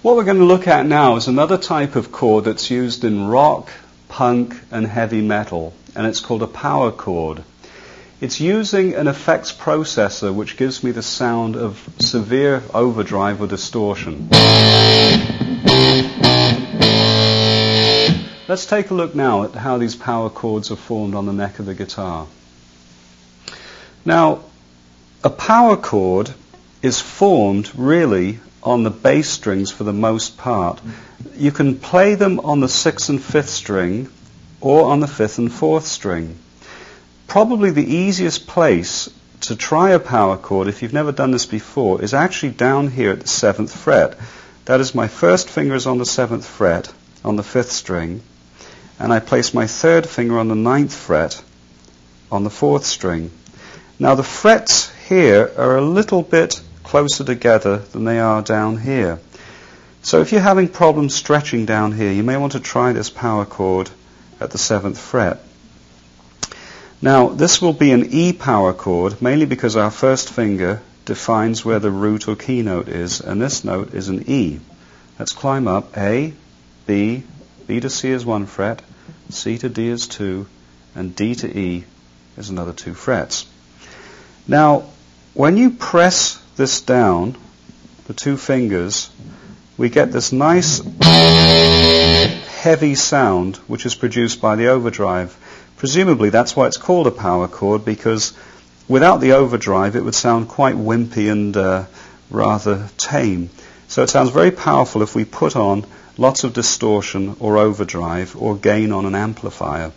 What we're going to look at now is another type of chord that's used in rock, punk, and heavy metal, and it's called a power chord. It's using an effects processor which gives me the sound of severe overdrive or distortion. Let's take a look now at how these power chords are formed on the neck of the guitar. Now, a power chord is formed really on the bass strings for the most part. You can play them on the 6th and 5th string or on the 5th and 4th string. Probably the easiest place to try a power chord, if you've never done this before, is actually down here at the 7th fret. That is, my first finger is on the 7th fret on the 5th string, and I place my third finger on the 9th fret on the 4th string. Now the frets here are a little bit closer together than they are down here. So if you're having problems stretching down here, you may want to try this power chord at the 7th fret. Now this will be an E power chord, mainly because our first finger defines where the root or keynote is, and this note is an E. Let's climb up. A, B, B to C is 1 fret, C to D is 2, and D to E is another 2 frets. Now, when you press this down, the 2 fingers, we get this nice heavy sound which is produced by the overdrive. Presumably that's why it's called a power chord, because without the overdrive it would sound quite wimpy and rather tame. So it sounds very powerful if we put on lots of distortion or overdrive or gain on an amplifier.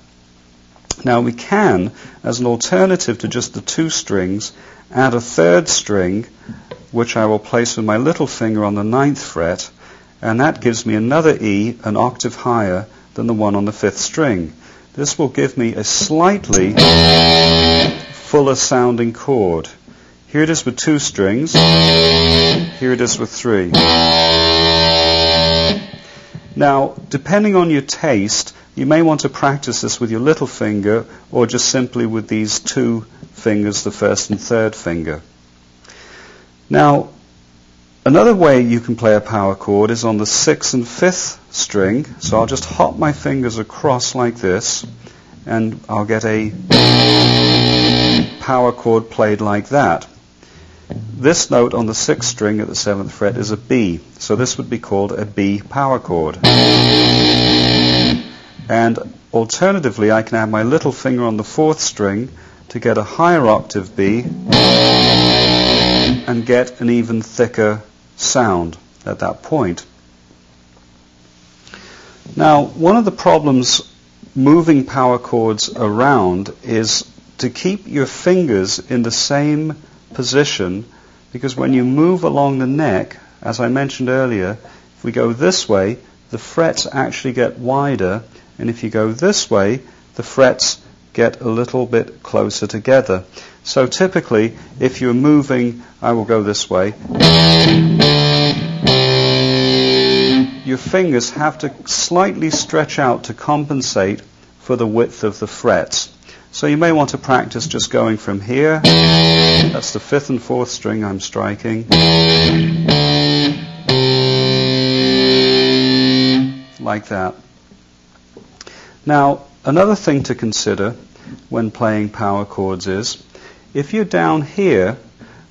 Now we can, as an alternative to just the 2 strings, add a 3rd string, which I will place with my little finger on the 9th fret, and that gives me another E, an octave higher than the one on the 5th string. This will give me a slightly fuller sounding chord. Here it is with 2 strings, here it is with 3. Now, depending on your taste, you may want to practice this with your little finger or just simply with these 2 fingers, the 1st and 3rd finger. Now, another way you can play a power chord is on the 6th and 5th string. So I'll just hop my fingers across like this, and I'll get a power chord played like that. This note on the 6th string at the 7th fret is a B, so this would be called a B power chord. And alternatively, I can have my little finger on the 4th string to get a higher octave B and get an even thicker sound at that point. Now, one of the problems moving power chords around is to keep your fingers in the same position, because when you move along the neck, as I mentioned earlier, if we go this way, the frets actually get wider, and if you go this way, the frets get a little bit closer together. So typically, if you're moving, I will go this way, your fingers have to slightly stretch out to compensate for the width of the frets. So you may want to practice just going from here, that's the 5th and 4th string I'm striking, like that. Now, another thing to consider when playing power chords is, if you're down here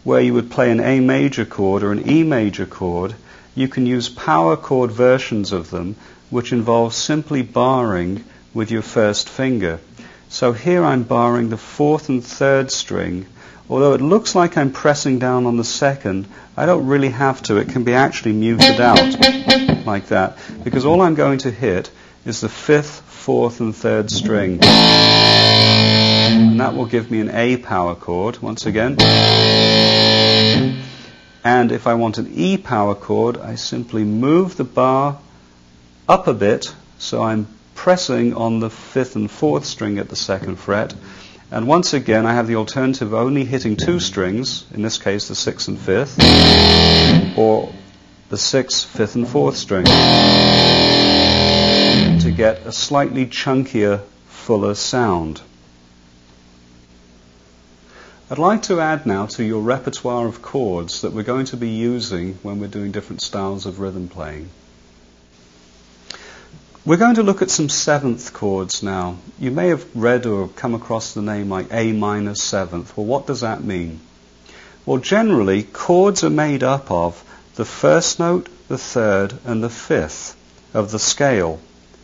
where you would play an A major chord or an E major chord, you can use power chord versions of them which involve simply barring with your first finger. So here I'm barring the 4th and 3rd string. Although it looks like I'm pressing down on the 2nd, I don't really have to. It can be actually muted out like that, because all I'm going to hit is the 5th, 4th and 3rd string. And that will give me an A power chord, once again. And if I want an E power chord, I simply move the bar up a bit, so I'm pressing on the 5th and 4th string at the 2nd fret. And once again, I have the alternative of only hitting 2 strings, in this case the 6th and 5th, or the 6th, 5th and 4th string, to get a slightly chunkier, fuller sound. I'd like to add now to your repertoire of chords that we're going to be using when we're doing different styles of rhythm playing. We're going to look at some seventh chords now. You may have read or come across the name like A minor seventh. Well, what does that mean? Well, generally, chords are made up of the first note, the third, and the fifth of the scale,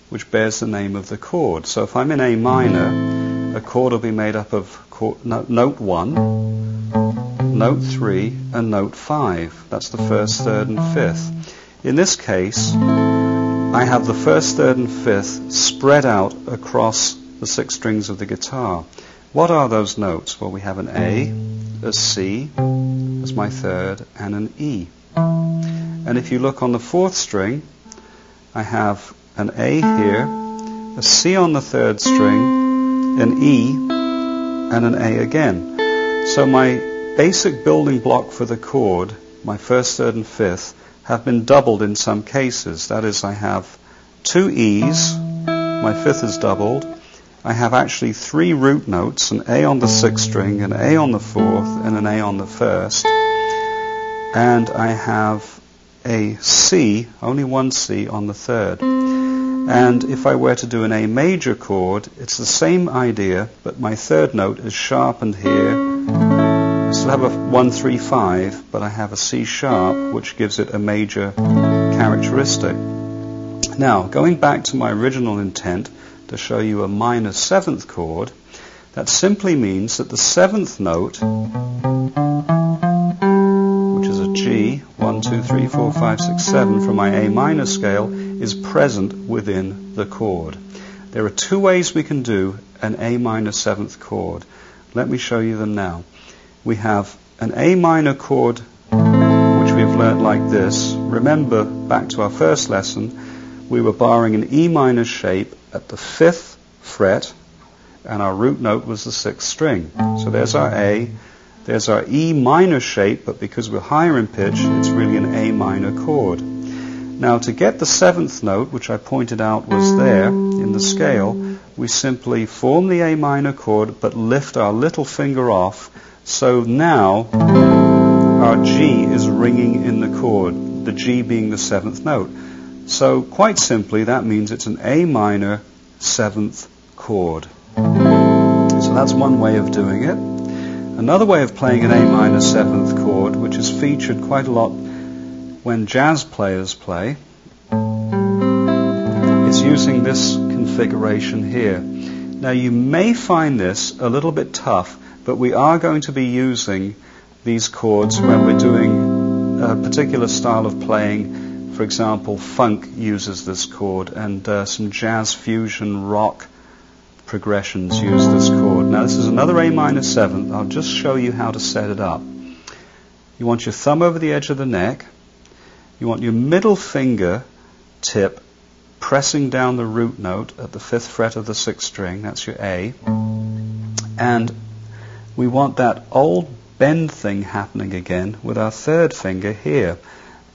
which bears the name of the chord. So if I'm in A minor, a chord will be made up of note 1, note 3, and note 5. That's the first, third, and fifth. In this case, I have the first, third, and fifth spread out across the 6 strings of the guitar. What are those notes? Well, we have an A, a C as my third, and an E. And if you look on the 4th string, I have an A here, a C on the 3rd string, an E, and an A again. So my basic building block for the chord, my first, third, and fifth, have been doubled in some cases. That is, I have 2 E's, my fifth is doubled. I have actually 3 root notes, an A on the 6th string, an A on the 4th, and an A on the 1st. And I have a C, only 1 C on the 3rd. And if I were to do an A major chord, it's the same idea, but my 3rd note is sharpened here. I still have a 1, 3, 5, but I have a C sharp, which gives it a major characteristic. Now, going back to my original intent to show you a minor 7th chord, that simply means that the 7th note, which is a G, 1, 2, 3, 4, 5, 6, 7 from my A minor scale, is present within the chord. There are 2 ways we can do an A minor 7th chord. Let me show you them now. We have an A minor chord, which we've learnt like this. Remember, back to our first lesson, we were barring an E minor shape at the 5th fret, and our root note was the 6th string. So there's our A, there's our E minor shape, but because we're higher in pitch, it's really an A minor chord. Now, to get the 7th note, which I pointed out was there in the scale, we simply form the A minor chord, but lift our little finger off. So now our G is ringing in the chord, the G being the 7th note. So quite simply, that means it's an A minor 7th chord. So that's one way of doing it. Another way of playing an A minor 7th chord, which is featured quite a lot when jazz players play, is using this configuration here. Now, you may find this a little bit tough, but we are going to be using these chords when we're doing a particular style of playing. For example, funk uses this chord, and some jazz fusion rock progressions use this chord. Now, this is another A minor 7th. I'll just show you how to set it up. You want your thumb over the edge of the neck. You want your middle finger tip pressing down the root note at the 5th fret of the 6th string. That's your A. And we want that old bend thing happening again with our 3rd finger here,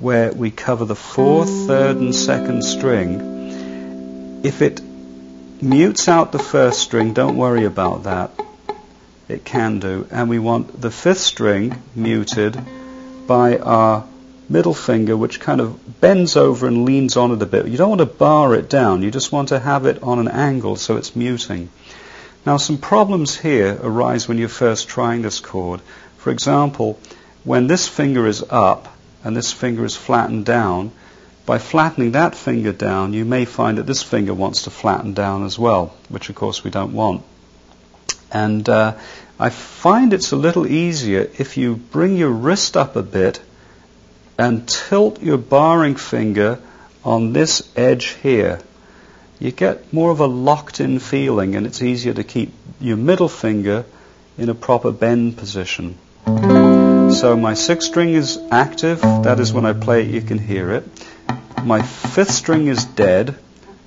where we cover the 4th, 3rd, and 2nd string. If it mutes out the 1st string, don't worry about that. It can do. And we want the 5th string muted by our middle finger, which kind of bends over and leans on it a bit. You don't want to bar it down. You just want to have it on an angle so it's muting. Now, some problems here arise when you're first trying this chord. For example, when this finger is up and this finger is flattened down, by flattening that finger down, you may find that this finger wants to flatten down as well, which of course we don't want. And I find it's a little easier if you bring your wrist up a bit and tilt your barring finger on this edge here. You get more of a locked-in feeling, and it's easier to keep your middle finger in a proper bend position. So my 6th string is active. That is, when I play it, you can hear it. My 5th string is dead.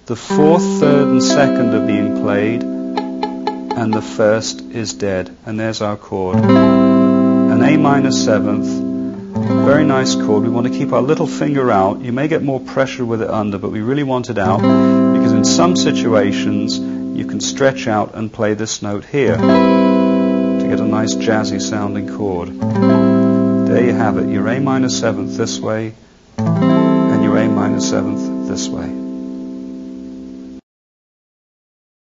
The 4th, 3rd, and 2nd are being played, and the 1st is dead. And there's our chord. An A minor 7th. Very nice chord. We want to keep our little finger out. You may get more pressure with it under, but we really want it out, because in some situations you can stretch out and play this note here to get a nice jazzy sounding chord. There you have it, your A minor 7th this way and your A minor 7th this way.